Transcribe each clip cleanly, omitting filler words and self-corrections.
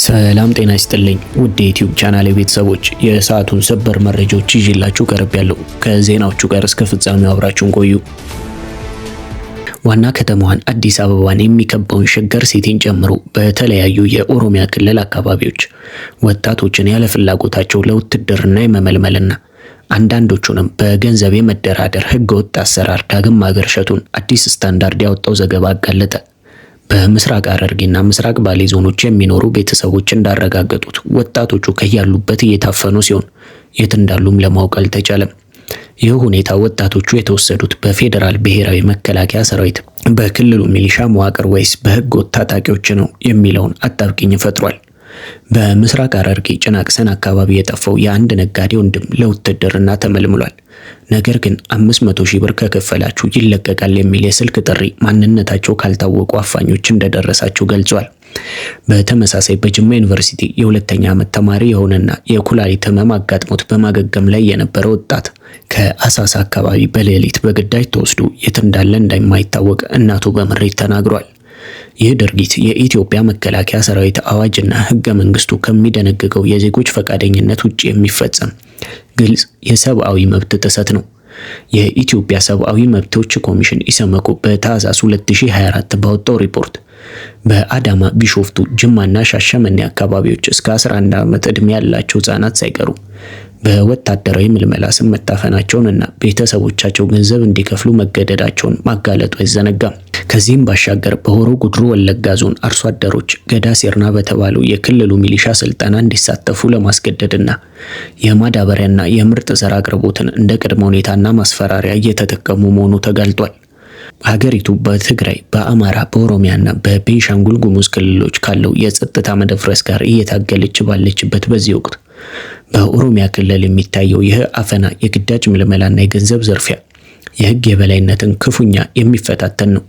ሰላም ጤና ይስጥልኝ ውድ የዩቲዩብ ቻናል ቤተሰቦች፣ የሰዓቱን ሰበር መረጃዎች ይዤላችሁ ቀርቤያለሁ። ከዜናዎቹ ጋር እስከ ፍጻሜው አብራችሁን ቆዩ። ዋና ከተማዋን አዲስ አበባን የሚከበውን ሸገር ሲቲን ጨምሮ በተለያዩ የኦሮሚያ ክልል አካባቢዎች ወጣቶችን ያለ ፍላጎታቸው ለውትድርና የመመልመልና አንዳንዶቹንም በገንዘብ የመደራደር ህገወጥ አሰራር ዳግም ማገርሸቱን አዲስ ስታንዳርድ ያወጣው ዘገባ አጋለጠ። በምስራቅ ሐረርጌና ምስራቅ ባሌ ዞኖች የሚኖሩ ቤተሰቦች እንዳረጋገጡት ወጣቶቹ ከያሉበት እየታፈኑ ሲሆን የት እንዳሉም ለማወቅ አልተቻለም። ይህ ሁኔታ ወጣቶቹ የተወሰዱት በፌዴራል ብሔራዊ መከላከያ ሰራዊት፣ በክልሉ ሚሊሻ መዋቅር ወይስ በህገወጥ ታጣቂዎች ነው የሚለውን አጣብቂኝ ፈጥሯል። በምስራቅ ሐረርጌ ጭናቅሰን አካባቢ የጠፋው የአንድ ነጋዴ ወንድም ለውትድርና ተመልምሏል። ነገር ግን 500 ሺህ ብር ከከፈላችሁ ይለቀቃል የሚል የስልክ ጥሪ ማንነታቸው ካልታወቁ አፋኞች እንደደረሳቸው ገልጿል። በተመሳሳይ በጅማ ዩኒቨርሲቲ የሁለተኛ ዓመት ተማሪ የሆነና የኩላሊት ህመም አጋጥሞት በማገገም ላይ የነበረ ወጣት ከአሳሳ አካባቢ በሌሊት በግዳጅ ተወስዶ የት እንዳለ እንደማይታወቅ እናቱ በምሬት ተናግሯል። ይህ ድርጊት የኢትዮጵያ መከላከያ ሰራዊት አዋጅና ህገ መንግስቱ ከሚደነግገው የዜጎች ፈቃደኝነት ውጪ የሚፈጸም ግልጽ የሰብአዊ መብት ጥሰት ነው። የኢትዮጵያ ሰብአዊ መብቶች ኮሚሽን ኢሰመኮ በታህሳስ 2024 ባወጣው ሪፖርት በአዳማ፣ ቢሾፍቱ፣ ጅማና ሻሸመኔ አካባቢዎች እስከ 11 ዓመት ዕድሜ ያላቸው ህጻናት ሳይቀሩ በወታደራዊ ምልመላ ስም መታፈናቸውንና ቤተሰቦቻቸው ገንዘብ እንዲከፍሉ መገደዳቸውን ማጋለጡ አይዘነጋም። ከዚህም ባሻገር በሆሮ ጉድሩ ወለጋ ዞን አርሶ አደሮች ገዳ ሴርና በተባለው የክልሉ ሚሊሻ ስልጠና እንዲሳተፉ ለማስገደድና የማዳበሪያና የምርጥ ዘር አቅርቦትን እንደ ቅድመ ሁኔታና ማስፈራሪያ እየተጠቀሙ መሆኑ ተጋልጧል። ሀገሪቱ በትግራይ፣ በአማራ፣ በኦሮሚያና በቤንሻንጉል ጉሙዝ ክልሎች ካለው የጸጥታ መደፍረስ ጋር እየታገለች ባለችበት በዚህ ወቅት በኦሮሚያ ክልል የሚታየው ይህ አፈና፣ የግዳጅ ምልመላና የገንዘብ ዘርፊያ የህግ የበላይነትን ክፉኛ የሚፈታተን ነው።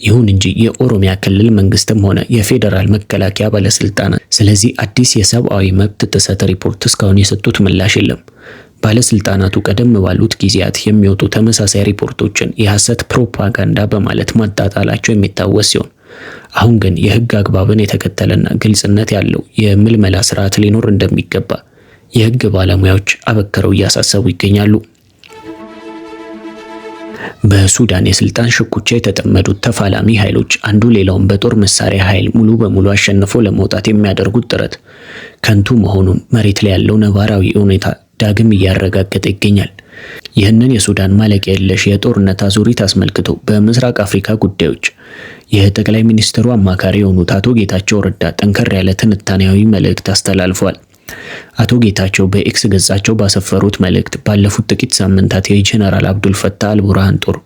ይሁን እንጂ የኦሮሚያ ክልል መንግስትም ሆነ የፌዴራል መከላከያ ባለስልጣናት ስለዚህ አዲስ የሰብአዊ መብት ጥሰት ሪፖርት እስካሁን የሰጡት ምላሽ የለም። ባለስልጣናቱ ቀደም ባሉት ጊዜያት የሚወጡ ተመሳሳይ ሪፖርቶችን የሐሰት ፕሮፓጋንዳ በማለት ማጣጣላቸው የሚታወስ ሲሆን አሁን ግን የህግ አግባብን የተከተለና ግልጽነት ያለው የምልመላ ስርዓት ሊኖር እንደሚገባ የህግ ባለሙያዎች አበክረው እያሳሰቡ ይገኛሉ። በሱዳን የስልጣን ሽኩቻ የተጠመዱት ተፋላሚ ኃይሎች አንዱ ሌላውን በጦር መሳሪያ ኃይል ሙሉ በሙሉ አሸንፎ ለመውጣት የሚያደርጉት ጥረት ከንቱ መሆኑን መሬት ላይ ያለው ነባራዊ ሁኔታ ዳግም እያረጋገጠ ይገኛል። ይህንን የሱዳን ማለቂያ የለሽ የጦርነት አዙሪት አስመልክቶ በምስራቅ አፍሪካ ጉዳዮች የጠቅላይ ሚኒስትሩ አማካሪ የሆኑት አቶ ጌታቸው ረዳ ጠንከር ያለ ትንታኔያዊ መልእክት አስተላልፈዋል። አቶ ጌታቸው በኤክስ ገጻቸው ባሰፈሩት መልእክት ባለፉት ጥቂት ሳምንታት የጀነራል አብዱል ፈታህ አልቡርሃን ጦር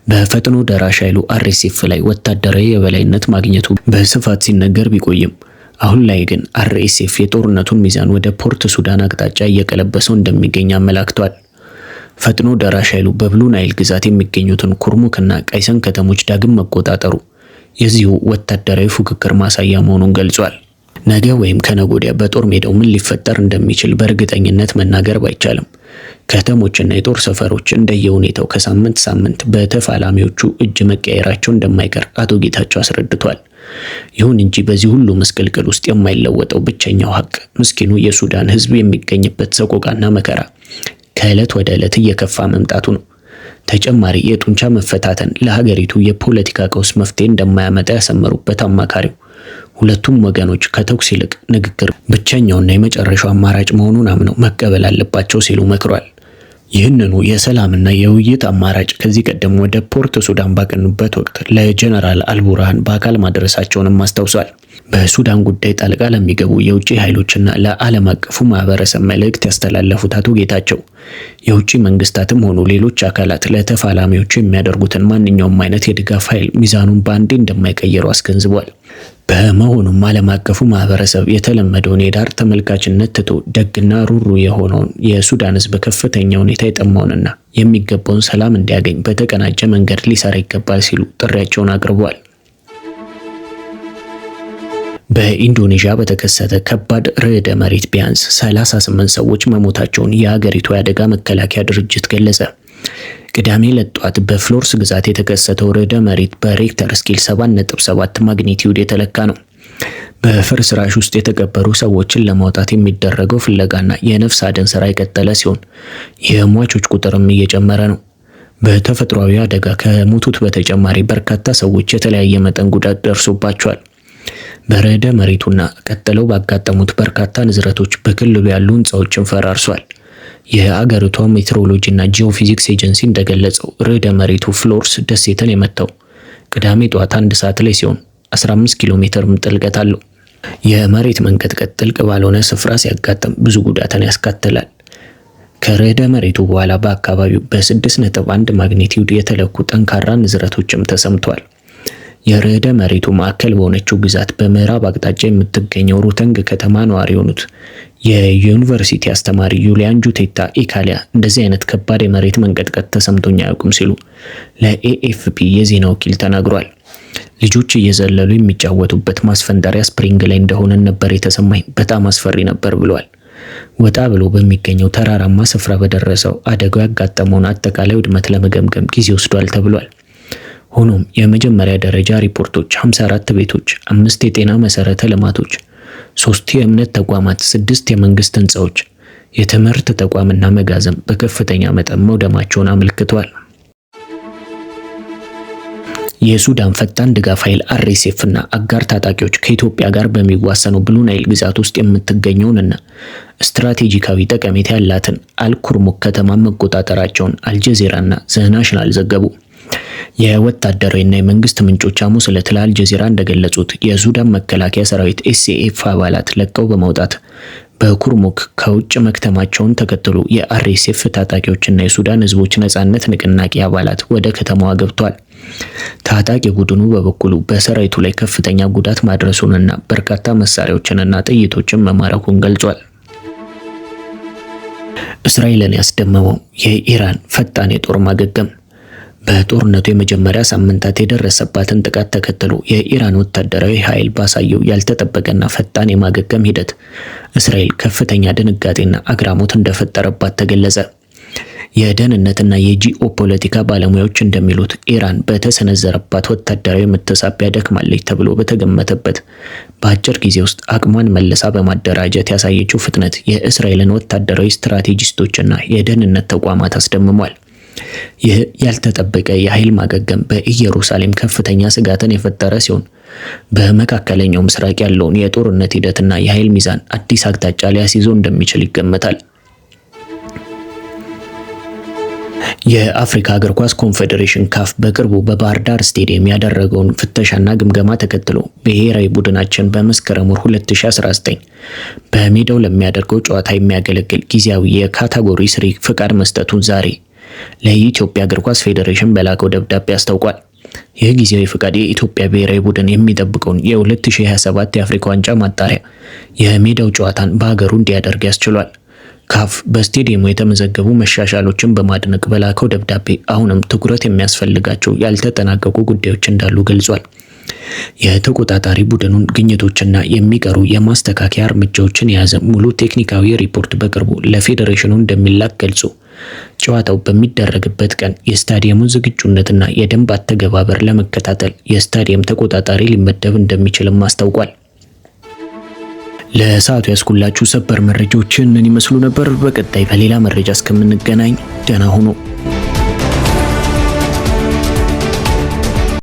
በፈጥኖ ደራሽ ኃይሉ አርኤስኤፍ ላይ ወታደራዊ የበላይነት ማግኘቱ በስፋት ሲነገር ቢቆይም አሁን ላይ ግን አርኤስኤፍ የጦርነቱን ሚዛን ወደ ፖርት ሱዳን አቅጣጫ እየቀለበሰው እንደሚገኝ አመላክቷል። ፈጥኖ ደራሽ ኃይሉ በብሉ ናይል ግዛት የሚገኙትን ኩርሙክና ቀይሰን ከተሞች ዳግም መቆጣጠሩ የዚሁ ወታደራዊ ፉክክር ማሳያ መሆኑን ገልጿል። ነገ ወይም ከነገ ወዲያ በጦር ሜዳው ምን ሊፈጠር እንደሚችል በእርግጠኝነት መናገር ባይቻልም ከተሞችና የጦር ሰፈሮች እንደየሁኔታው ከሳምንት ሳምንት በተፋላሚዎቹ እጅ መቀየራቸው እንደማይቀር አቶ ጌታቸው አስረድቷል። ይሁን እንጂ በዚህ ሁሉ መስቀልቅል ውስጥ የማይለወጠው ብቸኛው ሀቅ ምስኪኑ የሱዳን ህዝብ የሚገኝበት ሰቆቃና መከራ ከዕለት ወደ ዕለት እየከፋ መምጣቱ ነው። ተጨማሪ የጡንቻ መፈታተን ለሀገሪቱ የፖለቲካ ቀውስ መፍትሄ እንደማያመጣ ያሰመሩበት አማካሪው ሁለቱም ወገኖች ከተኩስ ይልቅ ንግግር ብቸኛውና የመጨረሻው አማራጭ መሆኑን አምነው መቀበል አለባቸው ሲሉ መክሯል። ይህንኑ የሰላምና የውይይት አማራጭ ከዚህ ቀደም ወደ ፖርት ሱዳን ባቀኑበት ወቅት ለጀነራል አልቡርሃን በአካል ማድረሳቸውንም አስታውሷል። በሱዳን ጉዳይ ጣልቃ ለሚገቡ የውጭ ኃይሎችና ለዓለም አቀፉ ማህበረሰብ መልእክት ያስተላለፉት አቶ ጌታቸው የውጭ መንግስታትም ሆኑ ሌሎች አካላት ለተፋላሚዎቹ የሚያደርጉትን ማንኛውም አይነት የድጋፍ ኃይል ሚዛኑን በአንዴ እንደማይቀየሩ አስገንዝቧል። በመሆኑም ዓለም አቀፉ ማህበረሰብ የተለመደውን የዳር ተመልካችነት ትቶ ደግና ሩሩ የሆነውን የሱዳን ህዝብ ከፍተኛ ሁኔታ የጠማውንና የሚገባውን ሰላም እንዲያገኝ በተቀናጀ መንገድ ሊሰራ ይገባል ሲሉ ጥሪያቸውን አቅርበዋል። በኢንዶኔዥያ በተከሰተ ከባድ ርዕደ መሬት ቢያንስ 38 ሰዎች መሞታቸውን የሀገሪቱ የአደጋ መከላከያ ድርጅት ገለጸ። ቅዳሜ ዕለት ጧት በፍሎርስ ግዛት የተከሰተው ርዕደ መሬት በሬክተር ስኬል 7.7 ማግኒቲዩድ የተለካ ነው። በፍርስራሽ ውስጥ የተቀበሩ ሰዎችን ለማውጣት የሚደረገው ፍለጋና የነፍስ አድን ስራ የቀጠለ ሲሆን የሟቾች ቁጥርም እየጨመረ ነው። በተፈጥሯዊ አደጋ ከሞቱት በተጨማሪ በርካታ ሰዎች የተለያየ መጠን ጉዳት ደርሶባቸዋል። በርዕደ መሬቱና ቀጥለው ባጋጠሙት በርካታ ንዝረቶች በክልሉ ያሉ ህንፃዎችን ፈራርሷል። የአገሪቷ ሜትሮሎጂና ጂኦፊዚክስ ኤጀንሲ እንደገለጸው ርዕደ መሬቱ ፍሎርስ ደሴትን የመታው ቅዳሜ ጠዋት 1 ሰዓት ላይ ሲሆን 15 ኪሎ ሜትር ጥልቀት አለው። የመሬት መንቀጥቀጥ ጥልቅ ባልሆነ ስፍራ ሲያጋጥም ብዙ ጉዳትን ያስከትላል። ከርዕደ መሬቱ በኋላ በአካባቢው በ6.1 ማግኒቲዩድ የተለኩ ጠንካራ ንዝረቶችም ተሰምተዋል። የርዕደ መሬቱ ማዕከል በሆነችው ግዛት በምዕራብ አቅጣጫ የምትገኘው ሩተንግ ከተማ ነዋሪ የሆኑት የዩኒቨርሲቲ አስተማሪ ዩሊያን ጁቴታ ኢካሊያ እንደዚህ አይነት ከባድ የመሬት መንቀጥቀጥ ተሰምቶኝ አያውቅም ሲሉ ለኤኤፍፒ የዜና ወኪል ተናግሯል። ልጆች እየዘለሉ የሚጫወቱበት ማስፈንጠሪያ ስፕሪንግ ላይ እንደሆነ ነበር የተሰማኝ፣ በጣም አስፈሪ ነበር ብሏል። ወጣ ብሎ በሚገኘው ተራራማ ስፍራ በደረሰው አደጋው ያጋጠመውን አጠቃላይ ውድመት ለመገምገም ጊዜ ወስዷል ተብሏል። ሆኖም የመጀመሪያ ደረጃ ሪፖርቶች 54 ቤቶች፣ 5 የጤና መሰረተ ልማቶች፣ 3 የእምነት ተቋማት፣ 6 የመንግስት ህንፃዎች፣ የትምህርት ተቋምና መጋዘን በከፍተኛ መጠን መውደማቸውን አመልክተዋል። የሱዳን ፈጣን ድጋፍ ኃይል አርኤስኤፍ እና አጋር ታጣቂዎች ከኢትዮጵያ ጋር በሚዋሰነው ብሉ ናይል ግዛት ውስጥ የምትገኘውንና ስትራቴጂካዊ ጠቀሜታ ያላትን አልኩርሙክ ከተማ መቆጣጠራቸውን አልጀዚራና ዘናሽናል ዘገቡ። የወታደራዊና የመንግስት ምንጮች ሐሙስ ዕለት ለአልጀዚራ እንደገለጹት የሱዳን መከላከያ ሰራዊት ኤስኤኤፍ አባላት ለቀው በመውጣት በኩርሙክ ከውጭ መክተማቸውን ተከትሎ የአርኤስኤፍ ታጣቂዎችና የሱዳን ህዝቦች ነጻነት ንቅናቄ አባላት ወደ ከተማዋ ገብተዋል። ታጣቂ ቡድኑ በበኩሉ በሰራዊቱ ላይ ከፍተኛ ጉዳት ማድረሱንና በርካታ መሳሪያዎችንና ጥይቶችን መማረኩን ገልጿል። እስራኤልን ያስደመመው የኢራን ፈጣን የጦር ማገገም። በጦርነቱ የመጀመሪያ ሳምንታት የደረሰባትን ጥቃት ተከትሎ የኢራን ወታደራዊ ኃይል ባሳየው ያልተጠበቀና ፈጣን የማገገም ሂደት እስራኤል ከፍተኛ ድንጋጤና አግራሞት እንደፈጠረባት ተገለጸ። የደህንነትና የጂኦፖለቲካ ባለሙያዎች እንደሚሉት ኢራን በተሰነዘረባት ወታደራዊ መተሳቢያ ደክማለች ተብሎ በተገመተበት በአጭር ጊዜ ውስጥ አቅሟን መልሳ በማደራጀት ያሳየችው ፍጥነት የእስራኤልን ወታደራዊ ስትራቴጂስቶችና የደህንነት ተቋማት አስደምሟል። ይህ ያልተጠበቀ የኃይል ማገገም በኢየሩሳሌም ከፍተኛ ስጋትን የፈጠረ ሲሆን በመካከለኛው ምስራቅ ያለውን የጦርነት ሂደትና የኃይል ሚዛን አዲስ አቅጣጫ ሊያስይዘው እንደሚችል ይገመታል። የአፍሪካ እግር ኳስ ኮንፌዴሬሽን ካፍ በቅርቡ በባህር ዳር ስቴዲየም ያደረገውን ፍተሻና ግምገማ ተከትሎ ብሔራዊ ቡድናችን በመስከረም 2019 በሜዳው ለሚያደርገው ጨዋታ የሚያገለግል ጊዜያዊ የካታጎሪ 3 ፍቃድ መስጠቱን ዛሬ ለኢትዮጵያ እግር ኳስ ፌዴሬሽን በላከው ደብዳቤ አስታውቋል። ይህ ጊዜያዊ ፍቃድ የኢትዮጵያ ብሔራዊ ቡድን የሚጠብቀውን የ2027 የአፍሪካ ዋንጫ ማጣሪያ የሜዳው ጨዋታን በሀገሩ እንዲያደርግ ያስችሏል። ካፍ በስቴዲየሙ የተመዘገቡ መሻሻሎችን በማድነቅ በላከው ደብዳቤ አሁንም ትኩረት የሚያስፈልጋቸው ያልተጠናቀቁ ጉዳዮች እንዳሉ ገልጿል። የተቆጣጣሪ ቡድኑን ግኝቶችና የሚቀሩ የማስተካከያ እርምጃዎችን የያዘ ሙሉ ቴክኒካዊ ሪፖርት በቅርቡ ለፌዴሬሽኑ እንደሚላክ ገልጾ ጨዋታው በሚደረግበት ቀን የስታዲየሙን ዝግጁነትና የደንብ አተገባበር ለመከታተል የስታዲየም ተቆጣጣሪ ሊመደብ እንደሚችልም አስታውቋል። ለሰዓቱ ያስኩላችሁ ሰበር መረጃዎችን ይመስሉ ነበር። በቀጣይ በሌላ መረጃ እስከምንገናኝ ደህና ሁኑ።